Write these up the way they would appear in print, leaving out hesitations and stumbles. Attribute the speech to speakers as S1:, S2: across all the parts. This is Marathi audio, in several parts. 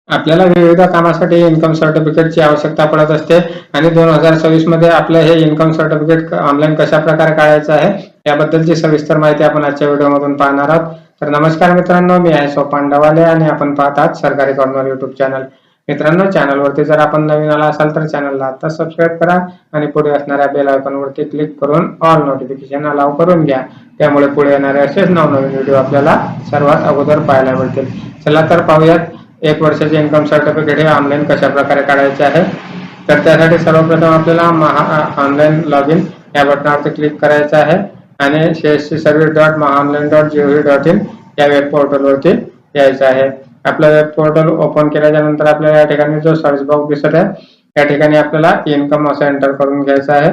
S1: आपल्याला विविध कामासाठी इन्कम सर्टिफिकेटची आवश्यकता पडत असते आणि 2026 मध्ये आपलं हे इन्कम सर्टिफिकेट ऑनलाईन कशा प्रकारे काढायचं आहे याबद्दलची सविस्तर माहिती आपण आजच्या व्हिडिओमधून पाहणार आहोत। तर नमस्कार मित्रांनो, मी आहे सोपान डवाले आणि आपण पाहत आहात सरकारी कॉर्नर YouTube चॅनल। मित्रांनो, चॅनलवरती जर आपण नवीन आला असाल तर चॅनलला आता सबस्क्राईब करा आणि पुढे असणाऱ्या बेल आयकॉनवरती क्लिक करून ऑल नोटिफिकेशन अलाउ करून घ्या। त्यामुळे पुढे येणारे असेच नवनवीन व्हिडिओ आपल्याला सर्वात अगोदर पाहायला मिळतील। चला तर पाहूयात 1 वर्षाचे इन्कम सर्टिफिकेट हे ऑनलाईन कशा प्रकारे काढायचे आहे। तर त्यासाठी सर्वप्रथम आपल्याला ऑनलाईन लॉगिन या बटनावरती क्लिक करायचं आहे आणि cscservice.mahaonline.gov.in या वेब पोर्टलवरती यायचं आहे। आपलं वेब पोर्टल ओपन केल्याच्या नंतर आपल्याला या ठिकाणी जो सर्च बॉक्स दिसत आहे या ठिकाणी आपल्याला इन्कम असं एंटर करून घ्यायचं आहे।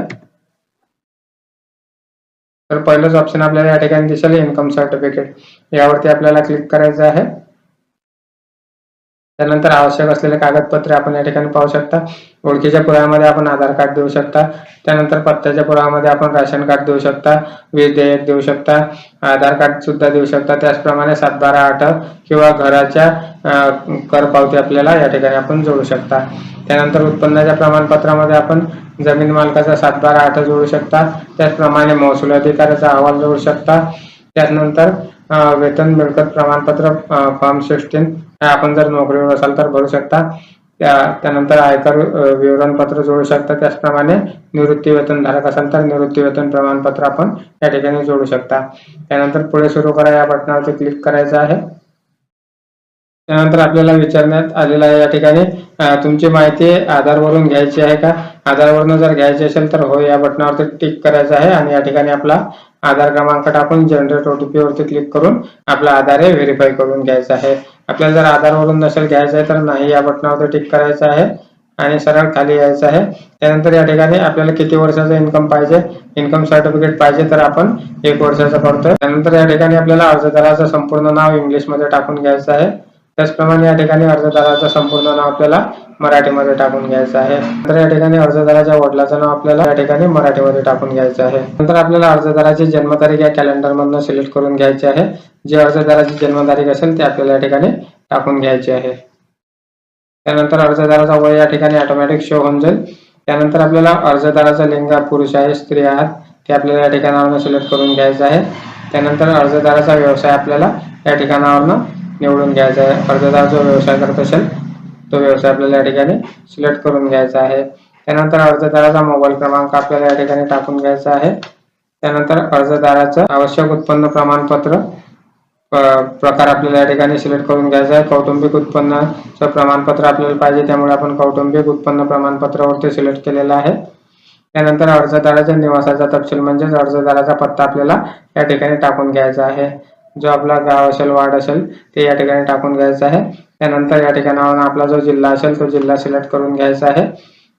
S1: तर पहिलंच ऑप्शन आपल्याला या ठिकाणी दिसेल इन्कम सर्टिफिकेट, यावरती आपल्याला क्लिक करायचं आहे। त्यानंतर आवश्यक असलेले कागदपत्रे आपण या ठिकाणी पाहू शकता। ओळखीच्या पुराव्यामध्ये आपण आधार कार्ड देऊ शकता, त्यानंतर पत्त्याच्या पुराव्यामध्ये आपण राशन कार्ड देऊ शकता, वीज देयक देऊ शकता, आधार कार्ड सुद्धा देऊ शकता। त्याचप्रमाणे 7/12/8 किंवा घराच्या कर पावती आपल्याला या ठिकाणी आपण जोडू शकता। त्यानंतर उत्पन्नाच्या प्रमाणपत्रामध्ये आपण जमीन मालकाचा 7/12/8 जोडू शकता, त्याचप्रमाणे महसूल अधिकाऱ्याचा अहवाल जोडू शकता। त्यानंतर वेतन मिळकत प्रमाणपत्र फॉर्म 16 आपण जर नोकरीवर असाल तर भरू शकता। त्यानंतर आयकर विवरणपत्र जोडू शकता। त्याचप्रमाणे निवृत्ती वेतन धारक असाल तर निवृत्ती वेतन प्रमाणपत्र आपण या ठिकाणी जोडू शकता। त्यानंतर पुढे सुरू करा या बटनावरती क्लिक करायचं आहे। त्यानंतर आपल्याला विचारण्यात आलेलं आहे या ठिकाणी तुमची माहिती आधारवरून घ्यायची आहे का। आधारवरून जर घ्यायची असेल तर हो या बटनावरती टिक करायचं आहे आणि या ठिकाणी आपला आधार क्रमांक टाकून जनरेट OTP वरती क्लिक करून आपला आधार हे व्हेरीफाय करून घ्यायचं आहे। आपल्याला जर आधारवरून नसेल घ्यायचं आहे तर नाही या बटनावरती टिक करायचं आहे आणि सरळ खाली यायचं आहे। त्यानंतर या ठिकाणी आपल्याला किती वर्षाचं इन्कम पाहिजे, इन्कम सर्टिफिकेट पाहिजे तर आपण 1 वर्षाचं करतोय। त्यानंतर या ठिकाणी आपल्याला अर्जदाराचं संपूर्ण नाव इंग्लिशमध्ये टाकून घ्यायचं आहे। त्याचप्रमाणे या ठिकाणी अर्जदाराचं संपूर्ण नाव आपल्याला मराठीमध्ये टाकून घ्यायचं आहे। नंतर या ठिकाणी अर्जदाराच्या वडिलांचं नाव आपल्याला या ठिकाणी मराठीमध्ये टाकून घ्यायचं आहे। नंतर आपल्याला अर्जदाराची जन्मतारीख या कॅलेंडर मधून सिलेक्ट करून घ्यायची आहे। जी अर्जदाराची जन्मतारीख असेल ती आपल्याला या ठिकाणी टाकून घ्यायची आहे। त्यानंतर अर्जदाराचा वय या ठिकाणी ऑटोमॅटिक शो होऊन जाईल। त्यानंतर आपल्याला अर्जदाराचा लिंग पुरुष आहे स्त्री आहे ते आपल्याला या ठिकाणावरून सिलेक्ट करून घ्यायचं आहे। त्यानंतर अर्जदाराचा व्यवसाय आपल्याला या ठिकाणावरून निवडून घ्यायचा आहे। अर्जदार जो व्यवसाय करत असेल तो व्यवसाय आपल्याला या ठिकाणी सिलेक्ट करून घ्यायचा आहे। त्यानंतर अर्जदाराचा मोबाईल क्रमांक आपल्याला या ठिकाणी टाकून घ्यायचा आहे। त्यानंतर अर्जदाराचं आवश्यक उत्पन्न प्रमाणपत्र प्रकार आपल्याला या ठिकाणी सिलेक्ट करून घ्यायचा आहे। कौटुंबिक उत्पन्नाचं प्रमाणपत्र आपल्याला पाहिजे त्यामुळे आपण कौटुंबिक उत्पन्न प्रमाणपत्रावरती सिलेक्ट केलेलं आहे। त्यानंतर अर्जदाराच्या निवासाचा तपशील म्हणजेच अर्जदाराचा पत्ता आपल्याला या ठिकाणी टाकून घ्यायचा आहे। जो आपला गाव असेल वार्ड असेल ते या ठिकाणी टाकून घ्यायचं आहे। त्यानंतर या ठिकाणावरून आपला जो जिल्हा असेल तो जिल्हा सिलेक्ट करून घ्यायचा आहे।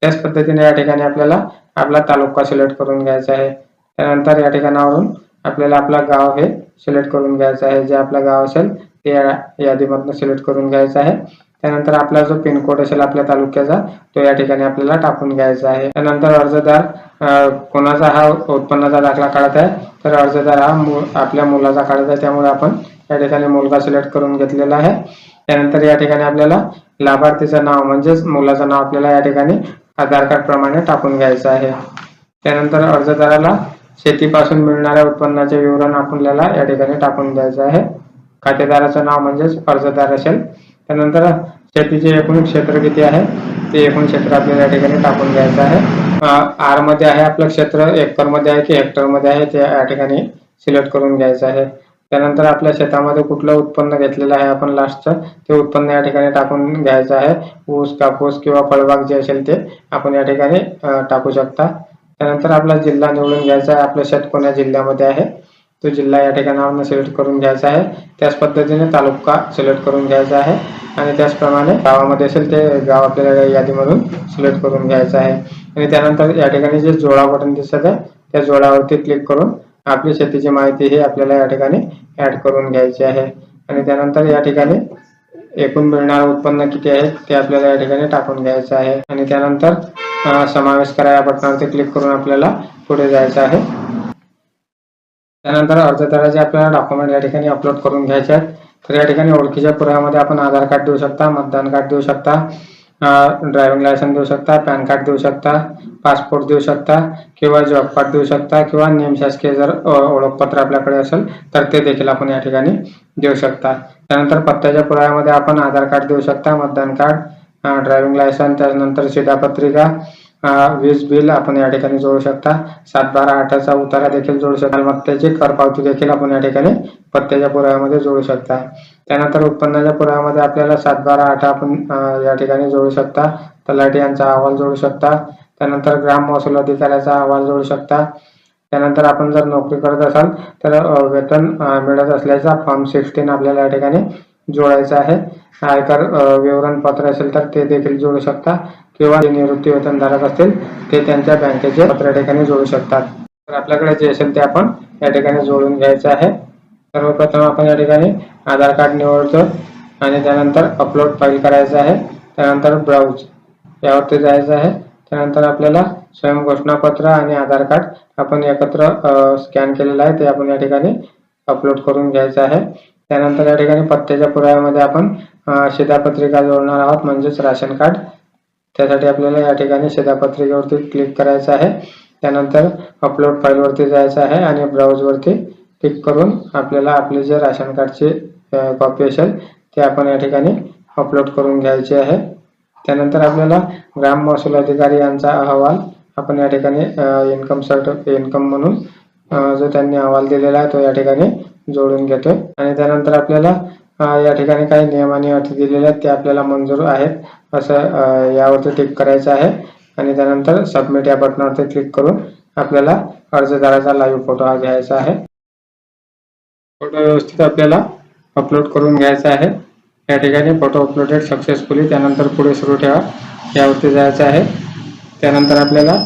S1: त्याच पद्धतीने या ठिकाणी आपल्याला आपला तालुका सिलेक्ट करून घ्यायचा आहे। त्यानंतर या ठिकाणावरून आपल्याला आपला गाव हे सिलेक्ट करून घ्यायचं आहे। जे आपलं गाव असेल ते यादीमधून सिलेक्ट करून घ्यायचं आहे। त्यानंतर आपला जो पिन कोड असेल आपल्या तालुक्याचा तो या ठिकाणी आपल्याला टाकून घ्यायचा आहे। त्यानंतर अर्जदार कोणाचा हा उत्पन्नाचा दाखला काढत आहे तर अर्जदार हा आपल्या मुलाचा काढत आहे त्यामुळे आपण या ठिकाणी मुलगा सिलेक्ट करून घेतलेला आहे। त्यानंतर या ठिकाणी आपल्याला लाभार्थीचं नाव म्हणजेच मुलाचं नाव आपल्याला या ठिकाणी आधार कार्ड प्रमाणे टाकून घ्यायचं आहे। त्यानंतर अर्जदाराला शेतीपासून मिळणाऱ्या उत्पन्नाचे विवरण आपल्याला या ठिकाणी टाकून द्यायचं आहे। खातेदाराचं नाव म्हणजेच अर्जदार असेल। त्यानंतर शेतीचे एकूण क्षेत्र किती आहे ते एकूण क्षेत्र आपल्याला या ठिकाणी टाकून घ्यायचं आहे। आर मध्ये आहे आपलं क्षेत्र, एकर मध्ये आहे की हेक्टर मध्ये आहे ते या ठिकाणी सिलेक्ट करून घ्यायचं आहे। त्यानंतर आपल्या शेतामध्ये कुठलं उत्पन्न घेतलेलं आहे आपण लास्टचं ते उत्पन्न या ठिकाणी टाकून घ्यायचं आहे। ऊस, कापूस किंवा फळबाग जे असेल ते आपण या ठिकाणी टाकू शकता। त्यानंतर आपला जिल्हा निवडून घ्यायचा आहे। आपलं शेत कोण्या जिल्ह्यामध्ये आहे तो जिल्हा या ठिकाणावरून सिलेक्ट करून घ्यायचा आहे। त्याच पद्धतीने तालुका सिलेक्ट करून घ्यायचा आहे आणि त्याचप्रमाणे गावामध्ये असेल ते गाव आपल्याला यादीमधून सिलेक्ट करून घ्यायचं आहे। आणि त्यानंतर या ठिकाणी जे जोडा बटन दिसत आहे त्या जोडावरती क्लिक करून आपली शेतीची माहिती ही आपल्याला या ठिकाणी ऍड करून घ्यायची आहे। आणि त्यानंतर या ठिकाणी एकूण मिळणारं उत्पन्न किती आहे ते आपल्याला या ठिकाणी टाकून घ्यायचं आहे। आणि त्यानंतर समावेश करा या बटनावरती क्लिक करून आपल्याला पुढे जायचं आहे। त्यानंतर अर्जदाराचे आपल्याला डॉक्युमेंट या ठिकाणी अपलोड करून घ्यायचे आहेत। तर या ठिकाणी ओळखीच्या पुराव्यामध्ये आपण आधार कार्ड देऊ शकता, मतदान कार्ड देऊ शकता, ड्रायव्हिंग लायसन्स देऊ शकता, पॅन कार्ड देऊ शकता, पासपोर्ट देऊ शकता किंवा जॉब कार्ड देऊ शकता किंवा निमशासकीय जर ओळखपत्र आपल्याकडे असेल तर ते देखील आपण या ठिकाणी देऊ शकता. त्यानंतर पत्त्याच्या पुराव्यामध्ये आपण आधार कार्ड देऊ शकता, मतदान कार्ड, ड्रायव्हिंग लायसन्स, त्यानंतर शिधापत्रिका, वीज बिल आपण या ठिकाणी जोडू शकता, 7/12/8चा उतारा देखील जोडू शकता, मालमत्तेची करपावती देखील आपण या ठिकाणी पत्त्याच्या पुराव्यामध्ये जोडू शकता. त्यानंतर उत्पन्नाच्या पुराव्यामध्ये आपल्याला 7/12/8 आपण या ठिकाणी जोडू शकता, तलाठी यांचा अहवाल जोडू शकता, त्यानंतर ग्राम महसूल अधिकाऱ्याचा अहवाल जोडू शकता. त्यानंतर आपण जर नोकरी करत असाल तर वेतन मिळत असल्याचा फॉर्म 16 आपल्याला या ठिकाणी जोडायचा आहे. आयकर विवरणपत्र असेल तर ते देखील जोडू शकता किंवा जे निवृत्ती वेतनधारक असतील ते त्यांच्या बँकेचे पत्र या ठिकाणी जोडू शकतात. तर आपल्याकडे जे असेल ते आपण या ठिकाणी जोडून घ्यायचं आहे. सर्वप्रथम आपण या ठिकाणी आधार कार्ड निवडतो आणि त्यानंतर अपलोड फाईल करायचं आहे. त्यानंतर ब्राउज यावरती जायचं आहे. त्यानंतर आपल्याला स्वयं घोषणापत्र आणि आधार कार्ड आपण एकत्र स्कॅन केलेलं आहे ते आपण या ठिकाणी अपलोड करून घ्यायचं आहे. त्यानंतर या ठिकाणी पत्त्याच्या पुराव्यामध्ये आपण शिधापत्रिका जोडणार आहोत म्हणजेच राशन कार्ड. त्यासाठी आपल्याला या ठिकाणी शिधापत्रिकेवरती क्लिक करायचं आहे. त्यानंतर अपलोड फाईल वरती जायचं आहे आणि ब्राउज वरती क्लिक करून आपल्याला आपले जे राशन कार्डची कॉपी असेल ते आपण या ठिकाणी अपलोड करून घ्यायचे आहे. त्यानंतर आपल्याला ग्राम महसूल अधिकारी यांचा अहवाल आपण या ठिकाणी इन्कम म्हणून जो त्यांनी अहवाल दिलेला आहे तो या ठिकाणी जोडून घेतोय आणि त्यानंतर आपल्याला या ठिकाणी काही नियम आणि अटी दिलेल्या आहेत ते आपल्याला मंजूर आहेत असं यावरती टिक करायचं आहे आणि त्यानंतर सबमिट या बटनावरती क्लिक करून आपल्याला अर्जदाराचा लाईव्ह फोटो हा घ्यायचा आहे. फोटो व्यवस्थित आपल्याला अपलोड करून घ्यायचा आहे. या ठिकाणी फोटो अपलोडेड सक्सेसफुली, त्यानंतर पुढे सुरू ठेवा यावरती जायचं आहे. त्यानंतर आपल्याला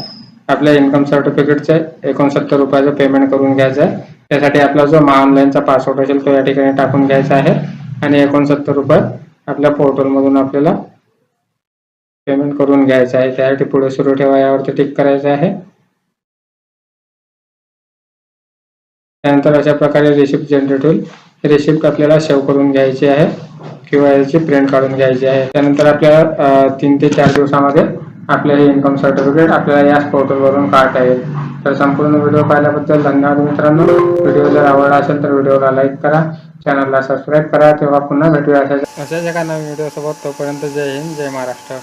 S1: आपल्या इन्कम सर्टिफिकेटचे 69 रुपयाचं पेमेंट करून घ्यायचं आहे. त्यासाठी आपला जो ऑनलाईनचा पासवर्ड असेल तो या ठिकाणी टाकून घ्यायचा आहे आणि 69 रुपये आपल्या पोर्टलमधून आपल्याला पेमेंट करून घ्यायचं आहे. त्यासाठी पुढे सुरू ठेवा यावरती टिक करायचं आहे. त्यानंतर अशा प्रकारे रिसिप्ट जनरेट होईल. रिसिप्ट आपल्याला सेव्ह करून घ्यायची आहे किंवा याची प्रिंट काढून घ्यायची आहे. त्यानंतर आपल्याला 3 ते 4 दिवसामध्ये आपले हे इन्कम सर्टिफिकेट आपल्याला याच पोर्टलवरून काढता येईल. तर संपूर्ण व्हिडिओ पाहिल्याबद्दल धन्यवाद मित्रांनो. व्हिडिओ जर आवडला असेल तर व्हिडिओला लाईक करा, चॅनलला सबस्क्राईब करा. तेव्हा पुन्हा भेटूया अशाच एका नवीन व्हिडिओ सोबत. तोपर्यंत जय हिंद, जय महाराष्ट्र.